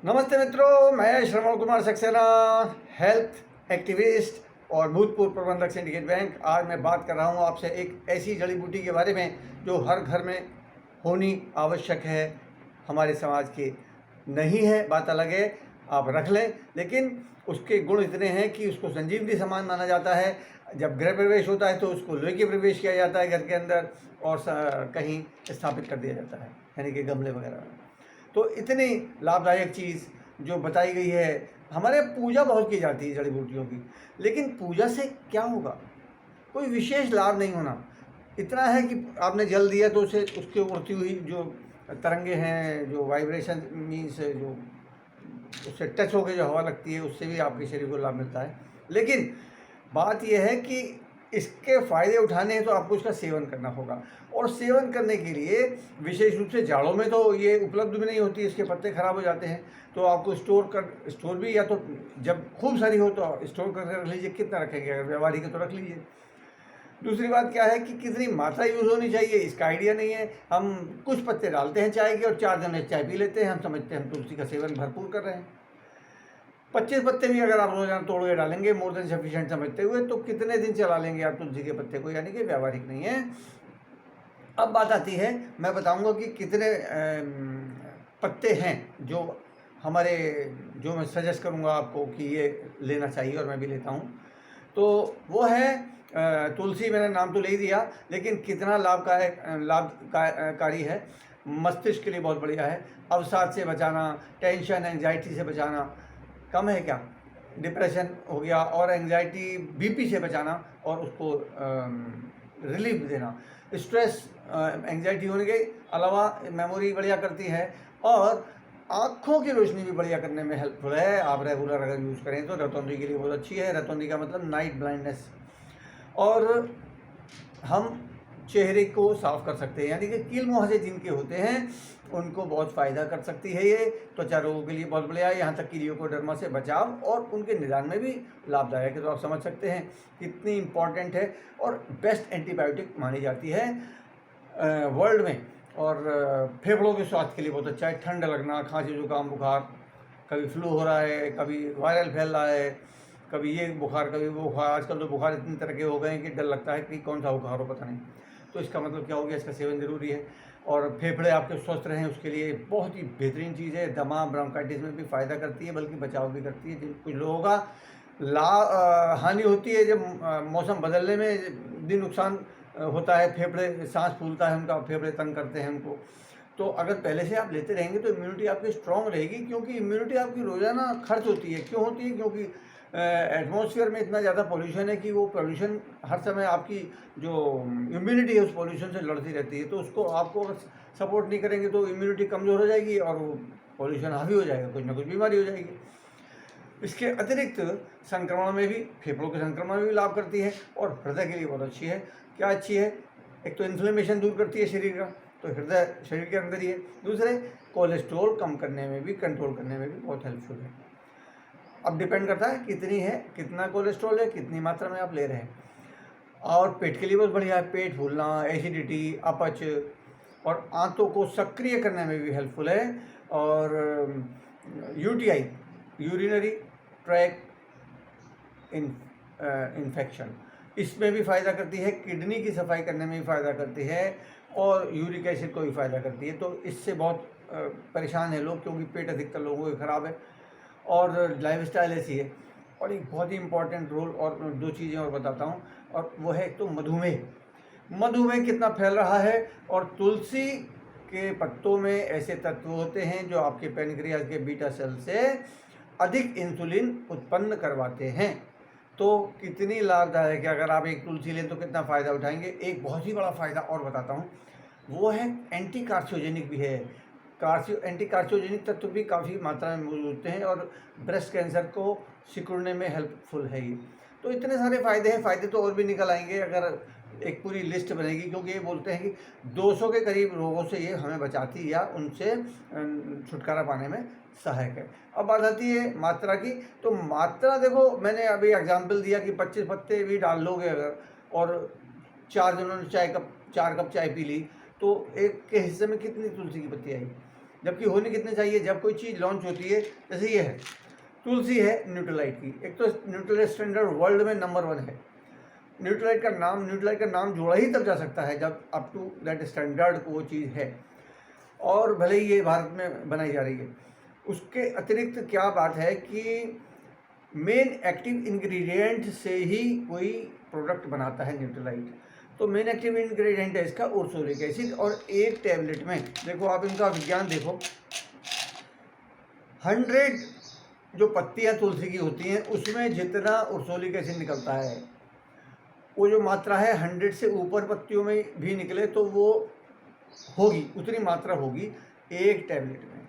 नमस्ते मित्रों, मैं श्रवण कुमार सक्सेना, हेल्थ एक्टिविस्ट और भूतपूर्व प्रबंधक सिंडिकेट बैंक। आज मैं बात कर रहा हूँ आपसे एक ऐसी जड़ी बूटी के बारे में जो हर घर में होनी आवश्यक है। हमारे समाज की नहीं है, बात अलग है, आप रख लें, लेकिन उसके गुण इतने हैं कि उसको संजीवनी समान माना जाता है। जब गृह प्रवेश होता है तो उसको लोहे के प्रवेश किया जाता है घर के अंदर और कहीं स्थापित कर दिया जाता है, यानी कि गमले वगैरह में। तो इतनी लाभदायक चीज़ जो बताई गई है। हमारे पूजा बहुत की जाती है जड़ी बूटियों की, लेकिन पूजा से क्या होगा? कोई विशेष लाभ नहीं होना। इतना है कि आपने जल दिया तो उसे उसके उड़ती हुई जो तरंगे हैं, जो वाइब्रेशन मीन्स जो उससे टच होकर जो हवा लगती है, उससे भी आपके शरीर को लाभ मिलता है। लेकिन बात यह है कि इसके फ़ायदे उठाने हैं तो आपको इसका सेवन करना होगा, और सेवन करने के लिए विशेष रूप से जाड़ों में तो ये उपलब्ध भी नहीं होती, इसके पत्ते खराब हो जाते हैं। तो आपको स्टोर भी, या तो जब खूब सारी हो तो स्टोर करके रख लीजिए। कितना रखेंगे? अगर व्यवहारिक है तो रख लीजिए। दूसरी बात क्या है कि कितनी मात्रा यूज़ होनी चाहिए, इसका आइडिया नहीं है। हम कुछ पत्ते डालते हैं चाय के और 4 जने चाय पी लेते हैं, हम समझते हैं हम तुलसी का सेवन भरपूर कर रहे हैं। 25 पत्ते भी अगर आप रोजाना तोड़ के डालेंगे मोर देन सफिशिएंट समझते हुए, तो कितने दिन चला लेंगे आप तुलसी के पत्ते को? यानी कि व्यावहारिक नहीं है। अब बात आती है, मैं बताऊंगा कि कितने पत्ते हैं जो हमारे, जो मैं सजेस्ट करूंगा आपको कि ये लेना चाहिए और मैं भी लेता हूं। तो वो है तुलसी। मैंने नाम तो ले ही दिया, लेकिन कितना लाभकारी है। मस्तिष्क के लिए बहुत बढ़िया है। अवसाद से बचाना, टेंशन एंजाइटी से बचाना, कम है क्या? डिप्रेशन हो गया और एंजाइटी, बीपी से बचाना और उसको रिलीफ देना। स्ट्रेस एंजाइटी होने के अलावा मेमोरी बढ़िया करती है और आँखों की रोशनी भी बढ़िया करने में हेल्पफुल है। आप रेगुलर अगर यूज़ करें तो रतौंधी के लिए बहुत अच्छी है। रतौंधी का मतलब नाइट ब्लाइंडनेस। और हम चेहरे को साफ कर सकते हैं, यानी कि कील मुहासे जिनके होते हैं उनको बहुत फ़ायदा कर सकती है ये। त्वचा रोगों के लिए बहुत बढ़िया है, यहाँ तक कि लियोकोडर्मा से बचाव और उनके निदान में भी लाभदायक है। तो आप समझ सकते हैं कितनी इम्पॉर्टेंट है और बेस्ट एंटीबायोटिक मानी जाती है वर्ल्ड में। और फेफड़ों के स्वास्थ्य के लिए बहुत अच्छा है। ठंड लगना, खांसी जुकाम बुखार, कभी फ्लू हो रहा है, कभी वायरल फैल रहा है, कभी ये बुखार कभी वो बुखार। आजकल तो बुखार इतनी तरह के हो गए हैं कि डर लगता है कि कौन सा बुखार हो, पता नहीं। तो इसका मतलब क्या हो गया? इसका सेवन ज़रूरी है। और फेफड़े आपके स्वस्थ रहें उसके लिए बहुत ही बेहतरीन चीज़ है। दमा ब्रोंकाइटिस में भी फ़ायदा करती है, बल्कि बचाव भी करती है। कुछ लोगों का हानि होती है जब मौसम बदलने में भी नुकसान होता है। फेफड़े, सांस फूलता है उनका, फेफड़े तंग करते हैं उनको। तो अगर पहले से आप लेते रहेंगे तो इम्यूनिटी आपकी स्ट्रांग रहेगी, क्योंकि इम्यूनिटी आपकी रोज़ाना खर्च होती है। क्यों होती है? क्योंकि एटमॉस्फेयर में इतना ज़्यादा पोल्यूशन है कि वो पोल्यूशन हर समय आपकी जो इम्यूनिटी है उस पोल्यूशन से लड़ती रहती है। तो उसको आपको सपोर्ट नहीं करेंगे तो इम्यूनिटी कमज़ोर हो जाएगी और वो पोल्यूशन हावी हो जाएगा, कुछ ना कुछ बीमारी हो जाएगी। इसके अतिरिक्त संक्रमण में भी, फेफड़ों के संक्रमण में भी लाभ करती है और हृदय के लिए बहुत अच्छी है। क्या अच्छी है? एक तो इन्फ्लेमेशन दूर करती है शरीर का, तो हृदय शरीर के अंदर ही है। दूसरे, कोलेस्ट्रॉल कम करने में भी, कंट्रोल करने में भी बहुत हेल्पफुल है। अब डिपेंड करता है कितनी है, कितना कोलेस्ट्रॉल है, कितनी मात्रा में आप ले रहे हैं। और पेट के लिए बहुत बढ़िया है। पेट फूलना, एसिडिटी, अपच और आंतों को सक्रिय करने में भी हेल्पफुल है। और यूटीआई, यूरिनरी ट्रैक इन्फेक्शन, इसमें भी फ़ायदा करती है। किडनी की सफाई करने में भी फ़ायदा करती है और यूरिक एसिड को भी फ़ायदा करती है। तो इससे बहुत परेशान है लोग, क्योंकि पेट अधिकतर लोगों के ख़राब है और लाइफस्टाइल ऐसी है। और एक बहुत ही इम्पॉर्टेंट रोल, और 2 चीज़ें और बताता हूँ, और वो है एक तो मधुमेह। मधुमेह कितना फैल रहा है, और तुलसी के पत्तों में ऐसे तत्व होते हैं जो आपके पैनक्रियाज के बीटा सेल से अधिक इंसुलिन उत्पन्न करवाते हैं। तो कितनी लाभदायक है। अगर आप एक तुलसी लें तो कितना फ़ायदा उठाएंगे। एक बहुत ही बड़ा फ़ायदा और बताता हूँ, वो है एंटी कार्सियोजेनिक भी है। एंटी कार्सियोजेनिक तत्व भी काफ़ी मात्रा में मौजूद होते हैं और ब्रेस्ट कैंसर को सिकुड़ने में हेल्पफुल है ये। तो इतने सारे फ़ायदे हैं। फ़ायदे तो और भी निकल आएंगे अगर एक पूरी लिस्ट बनेगी, क्योंकि ये बोलते हैं कि 200 के करीब रोगों से ये हमें बचाती या उनसे छुटकारा पाने में सहायक है। अब बात आती है मात्रा की। तो मात्रा देखो, मैंने अभी एग्जाम्पल दिया कि 25 पत्ते भी डाल लोगे अगर, और 4 जनों ने 4 कप चाय पी ली, तो एक के हिस्से में कितनी तुलसी की पत्ती आई? जबकि होनी कितनी चाहिए? जब कोई चीज़ लॉन्च होती है, जैसे ये है तुलसी है न्यूट्रीलाइट की, एक तो न्यूट्रीलाइट स्टैंडर्ड वर्ल्ड में नंबर 1 है। न्यूट्रीलाइट का नाम जोड़ा ही तब जा सकता है जब अप टू दैट स्टैंडर्ड वो चीज़ है, और भले ही ये भारत में बनाई जा रही है। उसके अतिरिक्त क्या बात है कि मेन एक्टिव इंग्रेडिएंट से ही कोई प्रोडक्ट बनाता है न्यूट्रीलाइट। तो मेन एक्टिव इंग्रेडिएंट है इसका उर्सोलिक एसिड, और एक टैबलेट में देखो आप इनका विज्ञान देखो, 100 जो पत्तियां तुलसी की होती हैं उसमें जितना उर्सोलिक एसिड निकलता है, वो जो मात्रा है 100 से ऊपर पत्तियों में भी निकले तो वो होगी, उतनी मात्रा होगी एक टैबलेट में।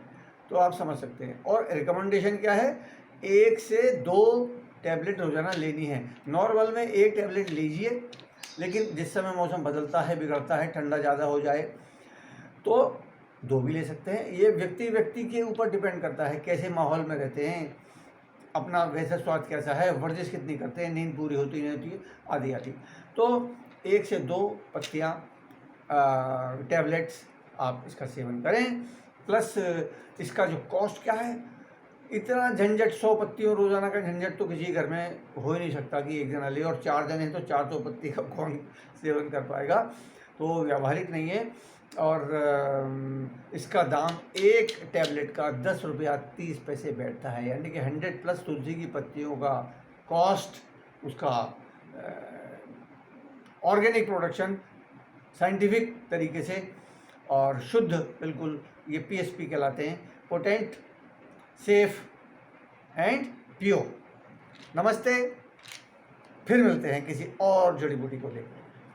तो आप समझ सकते हैं। और रिकमेंडेशन क्या है? 1 से 2 टैबलेट रोजाना लेनी है। नॉर्मल में 1 टैबलेट लीजिए, लेकिन जिस समय मौसम बदलता है, बिगड़ता है, ठंडा ज़्यादा हो जाए तो 2 भी ले सकते हैं। ये व्यक्ति के ऊपर डिपेंड करता है, कैसे माहौल में रहते हैं, अपना वैसा स्वास्थ्य कैसा है, वर्जिश कितनी करते हैं, नींद पूरी होती नहीं होती है, आदि आदि। तो 1 से 2 पत्तियाँ टैबलेट्स आप इसका सेवन करें। प्लस इसका जो कॉस्ट क्या है, इतना झंझट, 100 पत्तियों रोज़ाना का झंझट तो किसी घर में हो ही नहीं सकता कि एक जना ले, और 4 जने हैं तो 400 पत्ती का कौन सेवन कर पाएगा, तो व्यावहारिक नहीं है। और इसका दाम एक टैबलेट का 10 रुपया 30 पैसे बैठता है, यानी कि 100 प्लस तुलसी की पत्तियों का कॉस्ट, उसका ऑर्गेनिक प्रोडक्शन साइंटिफिक तरीके से और शुद्ध बिल्कुल, ये पीएसपी कहलाते हैं, पोटेंट, सेफ एंड प्योर। नमस्ते, फिर मिलते हैं किसी और जड़ी बूटी को लेकर।